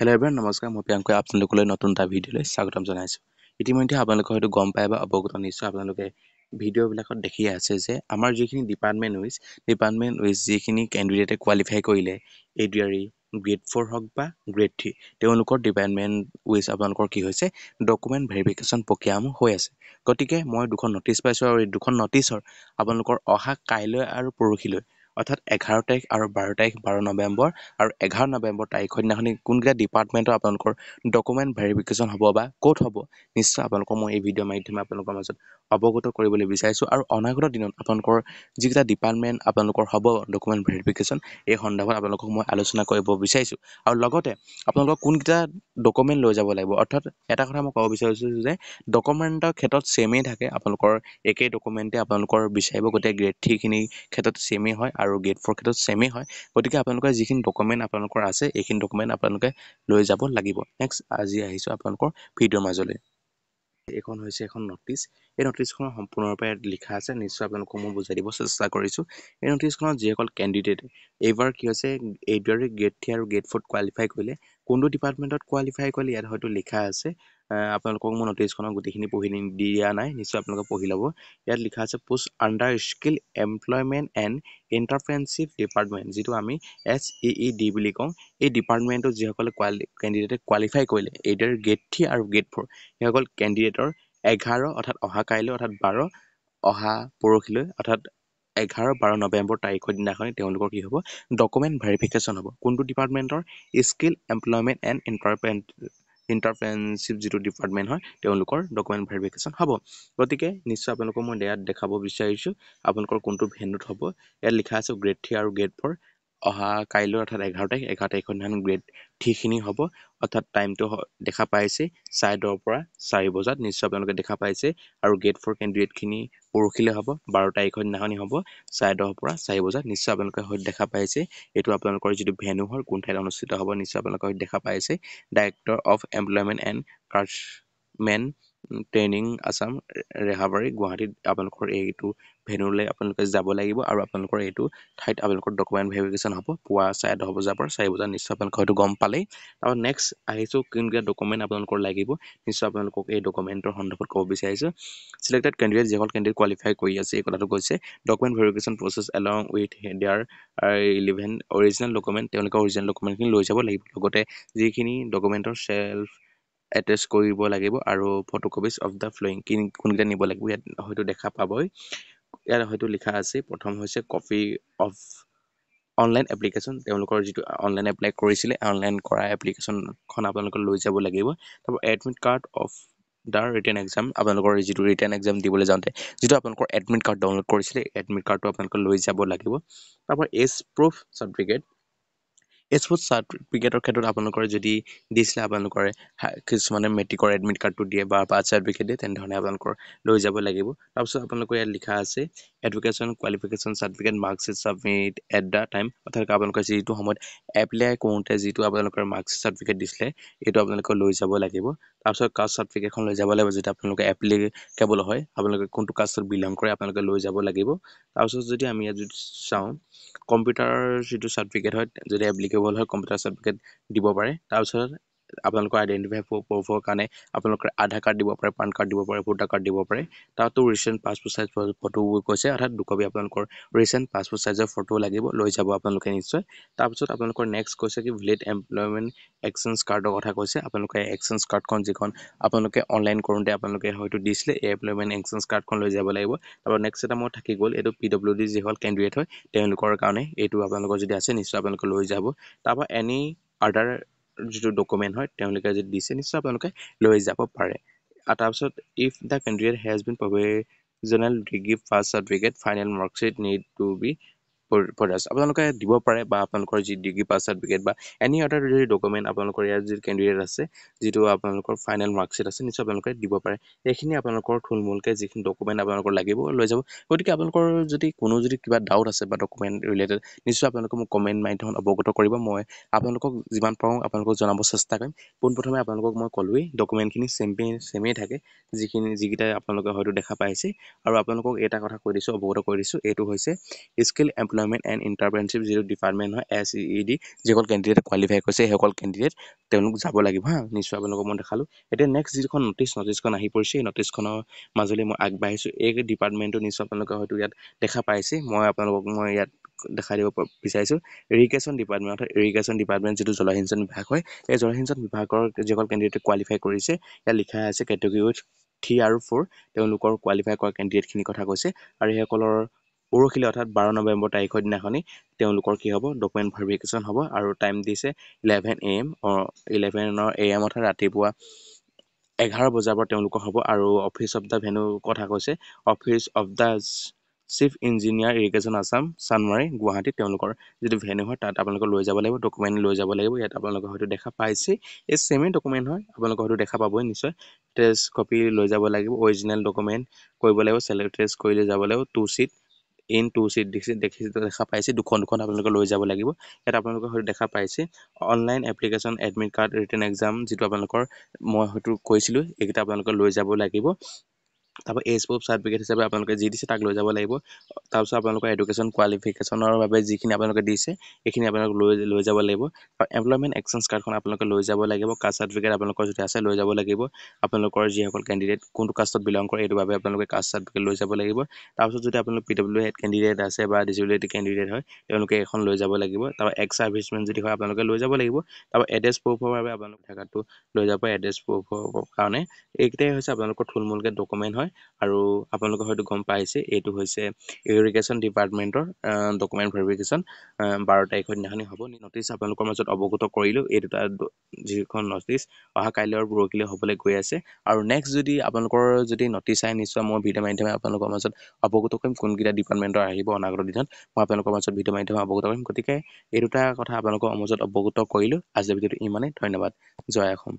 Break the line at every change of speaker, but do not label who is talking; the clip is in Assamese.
হেল্ল' এভৰিৱান নমস্কাৰ মই প্ৰিয়াংকই আপোনালোকলৈ নতুন এটা ভিডিঅ'লৈ স্বাগতম জনাইছোঁ। ইতিমধ্যে আপোনালোকে হয়তো গম পায় বা অৱগত নিশ্চয় আপোনালোকে ভিডিঅ'বিলাকত দেখিয়ে আছে যে আমাৰ যিখিনি ডিপাৰ্টমেণ্ট উইচ যিখিনি কেণ্ডিডেটে কোৱালিফাই কৰিলে ADRE গ্ৰেড 4 হওক বা গ্ৰেড 3 তেওঁলোকৰ ডিপাৰ্টমেণ্ট উইচ আপোনালোকৰ কি হৈছে ডকুমেণ্ট ভেৰিফিকেশ্যন প্ৰক্ৰিয়াসমূহ হৈ আছে। গতিকে মই দুখন নটিচ পাইছোঁ আৰু এই দুখন নটিচৰ আপোনালোকৰ অহা কাইলৈ আৰু পৰহিলৈ অৰ্থাৎ 11 তাৰিখ আৰু 12 তাৰিখ 12 নৱেম্বৰ আৰু 11 নৱেম্বৰ তাৰিখৰ দিনাখনি কোনকেইটা ডিপাৰ্টমেণ্টৰ আপোনালোকৰ ডকুমেণ্ট ভেৰিফিকেশ্যন হ'ব বা ক'ত হ'ব নিশ্চয় আপোনালোকৰ মই এই ভিডিঅ' মাধ্যমে আপোনালোকৰ মাজত অৱগত কৰিবলৈ বিচাৰিছোঁ আৰু অনাগত দিনত আপোনালোকৰ যিকেইটা ডিপাৰ্টমেণ্ট আপোনালোকৰ হ'ব ডকুমেণ্ট ভেৰিফিকেশ্যন এই সন্দৰ্ভত আপোনালোকক মই আলোচনা কৰিব বিচাৰিছোঁ আৰু লগতে আপোনালোকক কোনকেইটা ডকুমেণ্ট লৈ যাব লাগিব অৰ্থাৎ এটা কথা মই ক'ব বিচাৰিছোঁ যে ডকুমেণ্টৰ ক্ষেত্ৰত ছেমেই থাকে আপোনালোকৰ একেই ডকুমেণ্টে আপোনালোকৰ বিচাৰিব গতিকে গ্ৰেড 3 খিনিৰ ক্ষেত্ৰত ছেমেই হয় আৰু গ্ৰেড 4 ক্ষেত্ৰত ছেমেই হয় গতিকে আপোনালোকৰ যিখিনি ডকুমেণ্ট আপোনালোকৰ আছে এইখিনি ডকুমেণ্ট আপোনালোকে লৈ যাব লাগিব। নেক্সট আজি আহিছোঁ আপোনালোকৰ ভিডিঅ'ৰ মাজলৈ। এইখন হৈছে এখন নটিচ। এই নটিচখনৰ সম্পূৰ্ণৰূপে লিখা আছে নিশ্চয় আপোনালোকক মই বুজাই দিব চেষ্টা কৰিছোঁ। এই নটিচখনত যিসকল কেণ্ডিডেট এইবাৰ কি হৈছে ADRE গ্ৰেড 3 আৰু গ্ৰেড 4 কোৱালিফাই কৰিলে কোনটো ডিপাৰ্টমেণ্টত কোৱালিফাই কৰিলে ইয়াত হয়তো লিখা আছে আপোনালোকক মই নটিচখনৰ গোটেইখিনি পঢ়ি দিয়া নাই নিশ্চয় আপোনালোকে পঢ়ি ল'ব। ইয়াত লিখা আছে post under skill employment and entrepreneurship department যিটো আমি SEED বুলি কওঁ। এই ডিপাৰ্টমেণ্টত যিসকলে কেণ্ডিডেটে কোৱালিফাই কৰিলে ADRE গ্ৰেড 3 আৰু গ্ৰেড 4 সেইসকল কেণ্ডিডেটৰ 11 অৰ্থাৎ অহা কাইলৈ অৰ্থাৎ 12 অহা পৰহিলৈ অৰ্থাৎ 11-12 নৱেম্বৰ তাৰিখৰ দিনাখনি তেওঁলোকৰ কি হ'ব ডকুমেণ্ট ভেৰিফিকেশ্যন হ'ব। কোনটো ডিপাৰ্টমেণ্টৰ স্কিল এমপ্লয়মেণ্ট এণ্ড এণ্টাৰপ্ৰেনৰশ্বিপ যিটো ডিপাৰ্টমেণ্ট হয় তেওঁলোকৰ ডকুমেণ্ট ভেৰিফিকেশ্যন হ'ব। গতিকে নিশ্চয় আপোনালোকক মই ইয়াত দেখাব বিচাৰিছোঁ আপোনালোকৰ কোনটো ভেন্যুত হ'ব। ইয়াত লিখা আছে গ্ৰেড 3 আৰু গ্ৰেড 4 অহা কাইলৈ অৰ্থাৎ 11 তাৰিখৰ দিনাখন গ্ৰেড 3 খিনি হ'ব অৰ্থাৎ টাইমটো দেখা পাইছে 10:30 পৰা 4 বজাত নিশ্চয় আপোনালোকে দেখা পাইছে আৰু গ্ৰেড 4 কেণ্ডিডেটখিনি পৰহিলৈ হ'ব 12 তাৰিখৰ দিনাখনি হ'ব 10:30 পৰা 4 বজাত নিশ্চয় আপোনালোকে হয়তো দেখা পাইছে এইটো আপোনালোকৰ যিটো ভেন্যু হয় কোন ঠাইত অনুষ্ঠিত হ'ব নিশ্চয় আপোনালোকে হয়তো দেখা পাইছে director of employment and craftsmen training Assam Rehabari গুৱাহাটীত আপোনালোকৰ এইটো ভেন্যুলৈ আপোনালোকে যাব লাগিব আৰু আপোনালোকৰ এইটো ঠাইত আপোনালোকৰ ডকুমেণ্ট ভেৰিফিকেশ্যন হ'ব পুৱা 10:30 বজাৰ পৰা 4 বজাত নিশ্চয় আপোনালোকে হয়তো গম পালেই। আৰু নেক্সট আহিছোঁ কোনকেইটা ডকুমেণ্ট আপোনালোকৰ লাগিব নিশ্চয় আপোনালোকক এই ডকুমেণ্টৰ সন্দৰ্ভত ক'ব বিচাৰিছোঁ। চিলেক্টেড কেণ্ডিডেট যিসকল কেণ্ডিডেট কোৱালিফাই কৰি আছে এই কথাটো কৈছে document verification process along with there 11 original document তেওঁলোকে অৰিজিনেল ডকুমেণ্টখিনি লৈ যাব লাগিব লগতে যিখিনি ডকুমেণ্টৰ চেল্ফ এটেচ কৰিব লাগিব আৰু ফটোকপিজ অফ দ্য ফ্লয়িং কোনকেইটা নিব লাগিব ইয়াত হয়তো দেখা পাবই। ইয়াত হয়তো লিখা আছে প্ৰথম হৈছে কপি অফ অনলাইন এপ্লিকেশ্যন তেওঁলোকৰ যিটো অনলাইন এপ্লাই কৰিছিলে অনলাইন কৰা এপ্লিকেশ্যনখন আপোনালোকে লৈ যাব লাগিব। তাৰপৰা admit card of the written exam আপোনালোকৰ যিটো ৰিটেন এক্সাম দিবলৈ যাওঁতে যিটো আপোনালোকৰ এডমিট কাৰ্ড ডাউনলোড কৰিছিলে এডমিট কাৰ্ডটো আপোনালোকে লৈ যাব লাগিব। তাৰপৰা এজ প্ৰুফ চাৰ্টিফিকেট ক্ষেত্ৰত আপোনালোকৰ যদি দিছিলে আপোনালোকৰ কিছুমানে মেট্ৰিকৰ এডমিট কাৰ্ডটো দিয়ে বা বাৰ্থ চাৰ্টিফিকেট দিয়ে তেনেধৰণে আপোনালোকৰ লৈ যাব লাগিব। তাৰপিছত আপোনালোকৰ ইয়াত লিখা আছে education qualification certificate marksheet submit at the time অৰ্থাৎ আপোনালোকে যিটো সময়ত এপ্লাই কৰোঁতে যিটো আপোনালোকৰ মাৰ্কশ্বিট চাৰ্টিফিকেট দিছিলে এইটো আপোনালোকে লৈ যাব লাগিব। তাৰপিছত কাষ্ট চাৰ্টিফিকেটখন লৈ যাব লাগিব যেতিয়া আপোনালোকে এপ্লিকেবল হয় আপোনালোকে কোনটো কাষ্টত বিলং কৰে আপোনালোকে লৈ যাব লাগিব। তাৰপিছত যদি আমি ইয়াত যদি চাওঁ কম্পিউটাৰ যিটো চাৰ্টিফিকেট হয় যদি এপ্লিকেবল হয় কম্পিউটাৰ চাৰ্টিফিকেট দিব পাৰে। তাৰপিছত আপোনালোকৰ আইডেণ্টিফাই প্ৰুফৰ কাৰণে আপোনালোকৰ আধাৰ কাৰ্ড দিব পাৰে পান কাৰ্ড দিব পাৰে ভোটাৰ কাৰ্ড দিব পাৰে। তাতো ৰিচেণ্ট পাছপোৰ্ট চাইজ ফটো কৈছে অৰ্থাৎ 2 কপি আপোনালোকৰ ৰিচেণ্ট পাছপোৰ্ট চাইজৰ ফটো লাগিব লৈ যাব আপোনালোকে নিশ্চয়। তাৰপিছত আপোনালোকৰ নেক্সট কৈছে কি ভেলিড এমপ্লয়মেণ্ট এক্সচেঞ্জ কাৰ্ডৰ কথা কৈছে আপোনালোকে এক্সচেঞ্জ কাৰ্ডখন যিখন আপোনালোকে অনলাইন কৰোঁতে আপোনালোকে হয়তো দিছিলে এই এমপ্লয়মেণ্ট এক্সচেঞ্জ কাৰ্ডখন লৈ যাব লাগিব। তাৰপৰা নেক্সট এটা মোৰ থাকি গ'ল এইটো PWD যিসকল কেণ্ডিডেট হয় তেওঁলোকৰ কাৰণে এইটো আপোনালোকৰ যদি আছে নিশ্চয় আপোনালোকে লৈ যাব। তাৰপৰা এনি আদাৰ যিটো ডকুমেণ্ট হয় তেওঁলোকে যদি দিছে নিশ্চয় আপোনালোকে লৈ যাব পাৰে। তাৰপিছত if the candidate has been provisional degree pass certificate final marksheet need to be আপোনালোকে দিব পাৰে বা আপোনালোকৰ যি ডিগ্ৰী পাছ চাৰ্টিফিকেট বা এনি আদাৰ যদি ডকুমেণ্ট আপোনালোকৰ ইয়াত যি কেণ্ডিডেট আছে যিটো আপোনালোকৰ ফাইনেল মাৰ্কশ্বিট আছে নিশ্চয় আপোনালোকে দিব পাৰে। এইখিনি আপোনালোকৰ থুলমূলকৈ যিখিনি ডকুমেণ্ট আপোনালোকৰ লাগিব লৈ যাব। গতিকে আপোনালোকৰ যদি কিবা ডাউট আছে বা ডকুমেণ্ট ৰিলেটেড নিশ্চয় আপোনালোকে মোক কমেণ্ট মাধ্যমত অৱগত কৰিব মই আপোনালোকক যিমান পাৰোঁ আপোনালোকক জনাব চেষ্টা কৰিম। পোনপ্ৰথমে আপোনালোকক মই ক'লোৱেই ডকুমেণ্টখিনি ছেমেই থাকে যিকেইটা আপোনালোকে হয়তো দেখা পাইছে আৰু আপোনালোকক এটা কথা কৈ দিছোঁ অৱগত কৰি দিছোঁ এইটো হৈছে স্কিল এমপ্লয়মেণ্ট এমপ্লয়মেণ্ট এণ্ড ইণ্টাৰপ্ৰেনশ্বিপ যিটো ডিপাৰ্টমেণ্ট হয় SEED যিসকল কেণ্ডিডেটে কোৱালিফাই কৰিছে সেইসকল কেণ্ডিডেট তেওঁলোক যাব লাগিব হা নিশ্চয় আপোনালোকক মই দেখালোঁ এতিয়া নেক্সট যিখন নটিছখন আহি পৰিছে এই নটিছখনৰ মাজলৈ মই আগবাঢ়িছোঁ এই ডিপাৰ্টমেণ্টটো নিশ্চয় আপোনালোকে হয়তো ইয়াত দেখা পাইছে মই আপোনালোকক মই ইয়াত দেখাই দিব বিচাৰিছোঁ ইৰিগেশ্যন ডিপাৰ্টমেণ্ট অৰ্থাৎ ইৰিগেশ্যন ডিপাৰ্টমেণ্ট যিটো জলসিঞ্চন বিভাগ হয় এই জলসিঞ্চন বিভাগৰ যিসকল কেণ্ডিডেটে কোৱালিফাই কৰিছে ইয়াত লিখা আছে কেটেগৰী 3 আৰু 4 তেওঁলোকৰ কোৱালিফাই কৰা কেণ্ডিডেটখিনিৰ কথা কৈছে আৰু সেইসকলৰ পৰহিলৈ অৰ্থাৎ 12 নৱেম্বৰ তাৰিখৰ দিনাখনি তেওঁলোকৰ কি হ'ব ডকুমেণ্ট ভেৰিফিকেশ্যন হ'ব আৰু টাইম দিছে 11 AM 11 AM অৰ্থাৎ ৰাতিপুৱা 11 বজাৰ পৰা তেওঁলোকৰ হ'ব আৰু অফিচ অফ দ্য ভেনু কথা কৈছে office of the chief engineer irrigation Assam Chandmari Guwahati তেওঁলোকৰ যিটো ভেনু হয় তাত আপোনালোকে লৈ যাব লাগিব ডকুমেণ্ট লৈ যাব লাগিব ইয়াত আপোনালোকে হয়তো দেখা পাইছে এই ছেমেই ডকুমেণ্ট হয় আপোনালোকে হয়তো দেখা পাবই নিশ্চয় টেষ্ট কপি লৈ যাব লাগিব অৰিজিনেল ডকুমেণ্ট কৰিব লাগিব চেলেৰি টেষ্ট কৰি লৈ যাব লাগিব 2 চিট ইন 2 চিট দেখা পাইছে দুখন আপোনালোকে লৈ যাব লাগিব ইয়াত আপোনালোকে হয়তো দেখা পাইছে online application admit card written exam যিটো আপোনালোকৰ মই হয়তো কৈছিলোঁ এইকেইটা আপোনালোকে লৈ যাব লাগিব তাৰপৰা এজ প্ৰুফ চাৰ্টিফিকেট হিচাপে আপোনালোকে যি দিছে তাক লৈ যাব লাগিব তাৰপিছত আপোনালোকৰ এডুকেশ্যন কোৱালিফিকেশ্যনৰ বাবে যিখিনি আপোনালোকে দিছে এইখিনি আপোনালোকে লৈ যাব লাগিব আৰু এমপ্লয়মেণ্ট এক্সচেঞ্জ কাৰ্ডখন আপোনালোকে লৈ যাব লাগিব কাষ্ট চাৰ্টিফিকেট আপোনালোকৰ যদি আছে লৈ যাব লাগিব আপোনালোকৰ যিসকল কেণ্ডিডেট কোনটো কাষ্টত বিলং কৰে এইটো বাবে আপোনালোকে কাষ্ট চাৰ্টিফিকেট লৈ যাব লাগিব তাৰপিছত যদি আপোনালোক PWD কেণ্ডিডেট আছে বা ডিছেবিলিটি কেণ্ডিডেট হয় তেওঁলোকে এখন লৈ যাব লাগিব তাৰপৰা এক্স চাৰ্ভিচমেন যদি হয় আপোনালোকে লৈ যাব লাগিব তাৰপৰা এড্ৰেছ প্ৰুফৰ বাবে আপোনালোকে থাকাটো লৈ যাব এড্ৰেছ প্ৰুফৰ কাৰণে এইকেইটাই হৈছে আপোনালোকৰ থুলমূলকৈ ডকুমেণ্ট হয় আৰু আপোনালোকে হয়তো গম পাইছে এইটো হৈছে ইৰিগেশ্যন ডিপাৰ্টমেণ্টৰ ডকুমেণ্ট ভেৰিফিকেশ্যন 12 তাৰিখৰ দিনাখনি হ'ব নটিছ আপোনালোকৰ মাজত অৱগত কৰিলোঁ এই দুটা যিখন নটিছ অহা কাইলৈ আৰু পৰহিলৈ হ'বলৈ গৈ আছে আৰু নেক্সট যদি আপোনালোকৰ যদি নটিছ আহে নিশ্চয় মই ভিডিঅ' মাধ্যমে আপোনালোকৰ মাজত অৱগত কৰিম কোনকেইটা ডিপাৰ্টমেণ্টৰ আহিব অনাগত দিনত মই আপোনালোকৰ মাজত ভিডিঅ' মাধ্যমে অৱগত কৰিম গতিকে এই দুটা কথা আপোনালোকৰ মাজত অৱগত কৰিলোঁ আজিৰ ভিডিঅ'টো ইমানেই ধন্যবাদ জয় অসম